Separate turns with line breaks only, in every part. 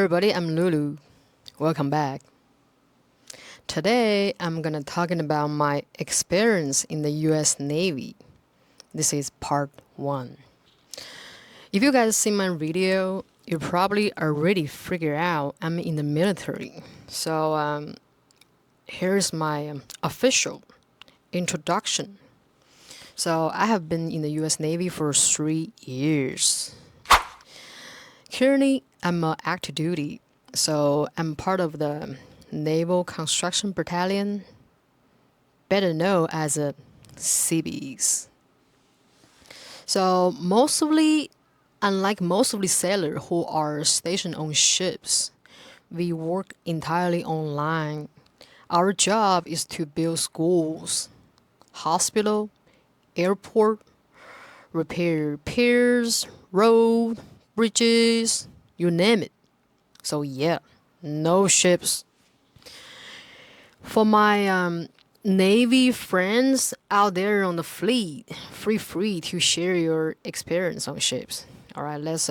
everybody, I'm Lulu. Welcome back. Today I'm gonna talking about my experience in the US Navy. This is part 1. If you guys see my video, you probably already figured out I'm in the military. So here's my official introduction. So I have been in the US Navy for 3 years. Currently, I'm active duty, so I'm part of the Naval Construction Battalion, better known as a CBs. So mostly, unlike most of the sailors who are stationed on ships, we work entirely online. Our job is to build schools, hospital, airport, repair piers, road, bridges, you name it. So yeah, no ships. For my Navy friends out there on the fleet, feel free to share your experience on ships. All right, let's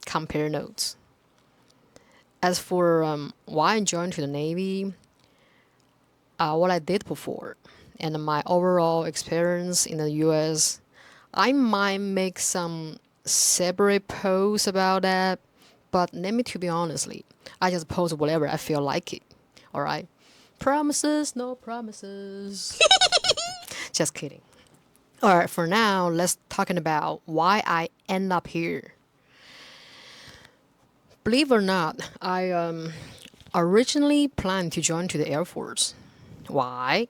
compare notes. As for why I joined to the Navy, what I did before, and my overall experience in the U.S., I might make some separate posts about that, but let me to be honestly, I just post whatever I feel like it. All right, promises, no promises. Just kidding. All right, for now, let's talking about why I end up here. Believe it or not, I originally planned to join to the Air Force. Why?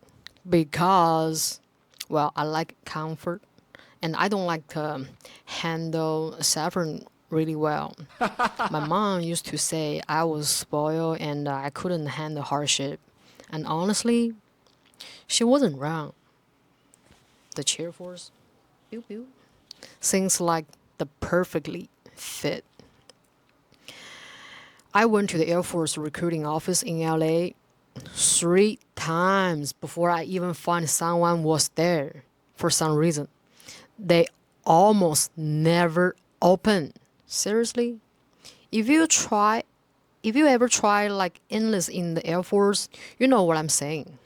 Because, well, I like comfort, and I don't like to handle suffering really well. My mom used to say I was spoiled and I couldn't handle hardship. And honestly, she wasn't wrong. The Cheer Force, pew pew, seems like the perfectly fit. I went to the Air Force recruiting office in LA 3 times before I even find someone was there for some reason. They almost never open. Seriously? If you try if you ever try like enlist in the Air Force, you know what I'm saying.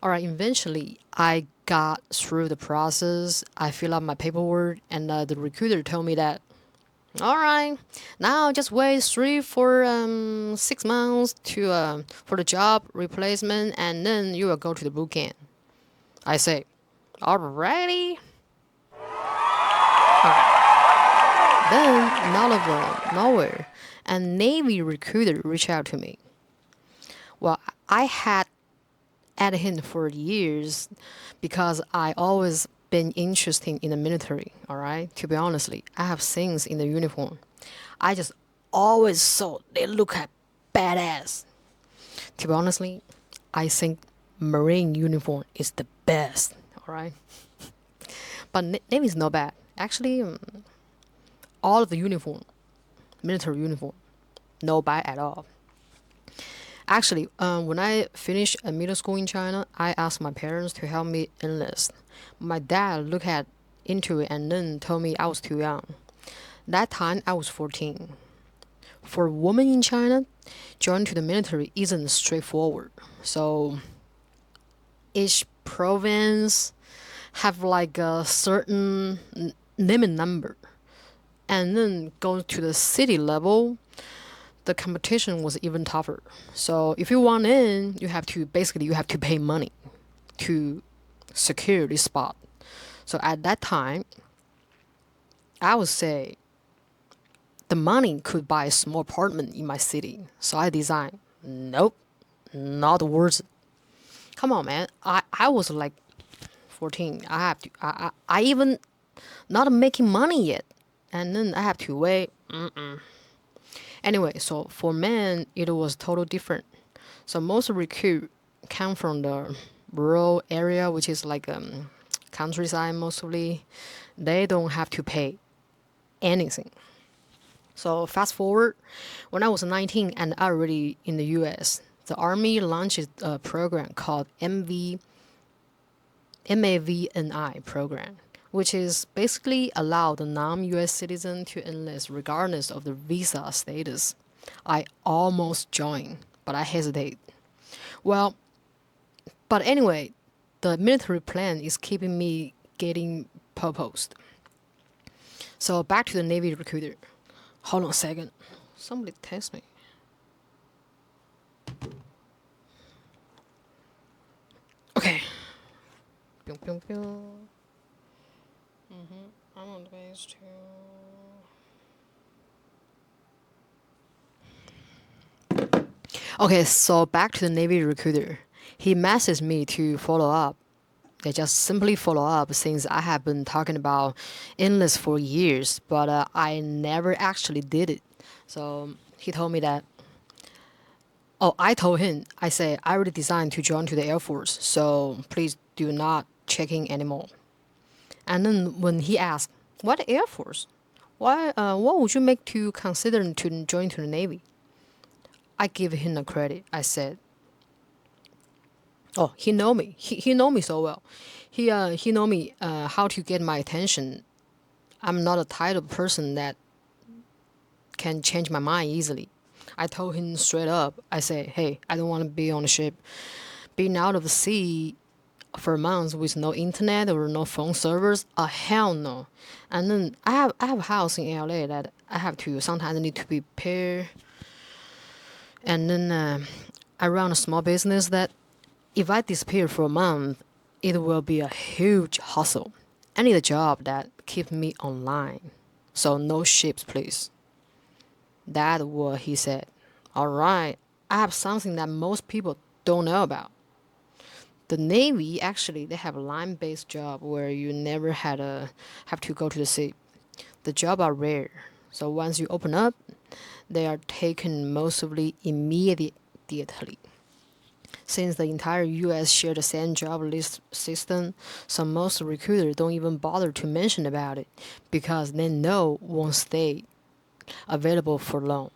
Alright, eventually I got through the process. I filled out my paperwork and the recruiter told me that alright, now just wait 6 months to for the job replacement and then you will go to the boot camp. I say, alrighty. Then, out of nowhere, a Navy recruiter reached out to me. Well, I had at him for years because I always been interested in the military, alright? To be honestly, I have things in the uniform. I just always saw they look at badass. To be honestly, I think Marine uniform is the best, alright? But Navy is not bad. Actually, all of the uniform, military uniform, no bad at all. Actually, when I finished middle school in China, I asked my parents to help me enlist. My dad looked at into it and then told me I was too young. That time I was 14. For women in China, joining to the military isn't straightforward. So each province have like a certain limit number, and then go to the city level. The competition was even tougher. So if you want in, you have to pay money to secure this spot. So at that time, I would say the money could buy a small apartment in my city. So I designed, nope, not worth it. Come on, man. I was like 14. I even not making money yet. And then I have to wait. Anyway, so for men, it was totally different. So most recruit come from the rural area, which is like countryside mostly. They don't have to pay anything. So fast forward, when I was 19 and already in the U.S., the Army launched a program called MAVNI program, which is basically allow the non-U.S. citizen to enlist regardless of the visa status. I almost joined, but I hesitate. Well, but anyway, the military plan is keeping me getting proposed. So back to the Navy recruiter. Hold on a second. Somebody text me. Okay. Pew, pew, pew. I'm on the base too. Okay, so back to the Navy recruiter. He messaged me to follow up. They just simply follow up since I have been talking about endless for years, but I never actually did it. So he told me that. Oh, I told him. I said I already designed to join to the Air Force, so please do not checking anymore. And then when he asked, "What Air Force? Why? What would you make to consider to join to the Navy?" I give him the credit. I said, "Oh, he know me. He know me so well. He know me how to get my attention. I'm not a type of person that can change my mind easily." I told him straight up. I said, "Hey, I don't want to be on a ship. Being out of the sea for months with no internet or no phone servers, hell no." And then I have a house in LA that I have to sometimes need to prepare. And then I run a small business that if I disappear for a month, it will be a huge hustle. I need a job that keeps me online. So no ships, please. That's what he said. All right, I have something that most people don't know about. The Navy actually they have a line-based job where you never had a have to go to the sea. The jobs are rare, so once you open up, they are taken mostly immediately. Since the entire U.S. share the same job list system, so most recruiters don't even bother to mention about it because they know won't stay available for long.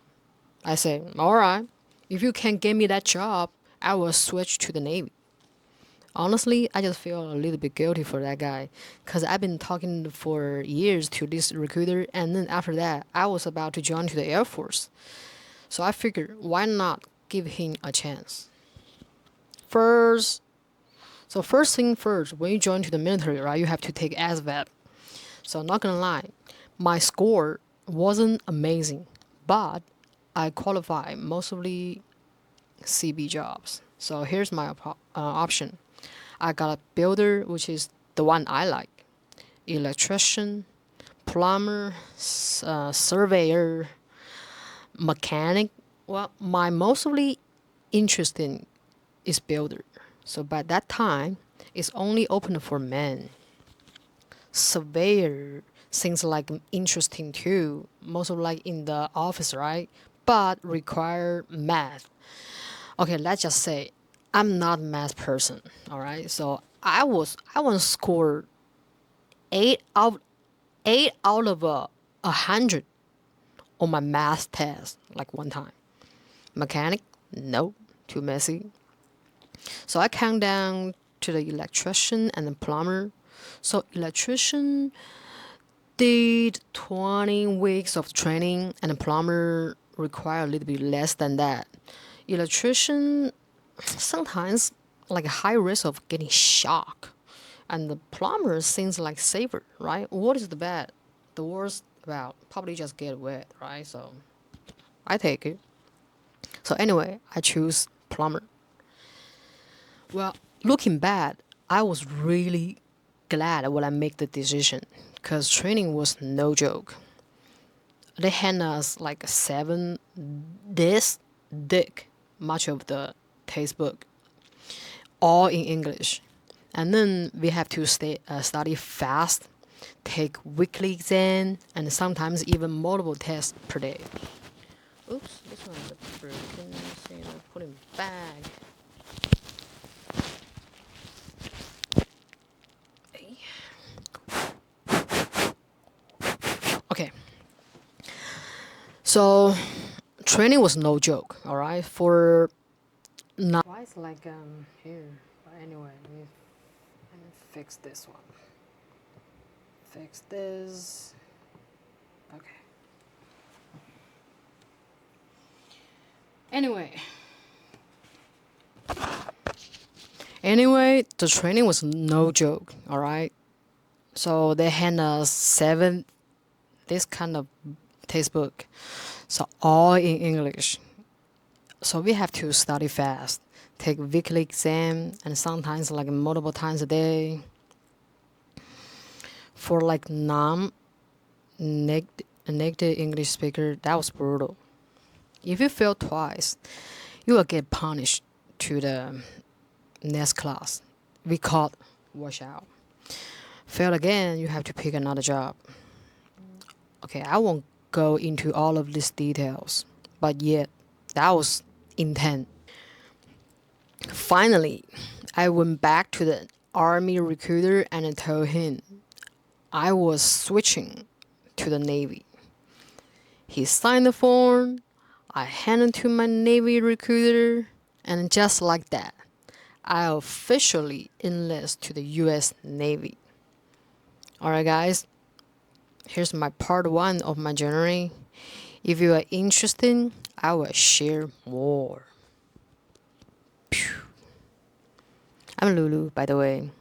I say, all right, if you can get me that job, I will switch to the Navy. Honestly, I just feel a little bit guilty for that guy because I've been talking for years to this recruiter, and then after that, I was about to join to the Air Force. So I figured, why not give him a chance? First, first thing first, when you join to the military, right, you have to take ASVAB. So not gonna lie, my score wasn't amazing, but I qualify mostly CB jobs. So here's my option. I got a builder, which is the one I like, electrician, plumber, surveyor, mechanic. Well, my mostly interesting is builder. So by that time, it's only open for men. Surveyor seems like interesting too, most of like in the office, right? But require math. Okay, let's just say I'm not a math person. All right, so I was score 8 out of 100 on my math test like one time. Mechanic, nope, too messy. So I count down to the electrician and the plumber. So electrician did 20 weeks of training and the plumber require a little bit less than that. Electrician sometimes like a high risk of getting shocked. And the plumber seems like safer, right? What is the bad? The worst about probably just get wet, right? So I take it. So anyway, I choose plumber. Well, looking back, I was really glad when I make the decision because training was no joke. They hand us like 7 this thick much of the textbook, all in English. And then we have to study fast, take weekly exam, and sometimes even multiple tests per day. Oops, this one's a broken thing. I put in bag. Okay, so training was no joke. All right, for not. Why it's like here? But anyway, let me fix this one. Fix this. Okay. Anyway, anyway, the training was no joke. All right. So they hand us seven this kind of textbook, so all in English. So we have to study fast, take weekly exam, and sometimes like multiple times a day. For like native English speaker, that was brutal. If you fail twice, you will get punished to the next class. We called wash out. Fail again, you have to pick another job. Okay, I won't go into all of these details, but yet that was intense. Finally, I went back to the army recruiter and I told him I was switching to the Navy. He signed the form, I handed it to my Navy recruiter, and just like that, I officially enlisted to the US Navy. Alright, guys, here's my part one of my journey. If you are interested, I will share more. I'm Lulu, by the way.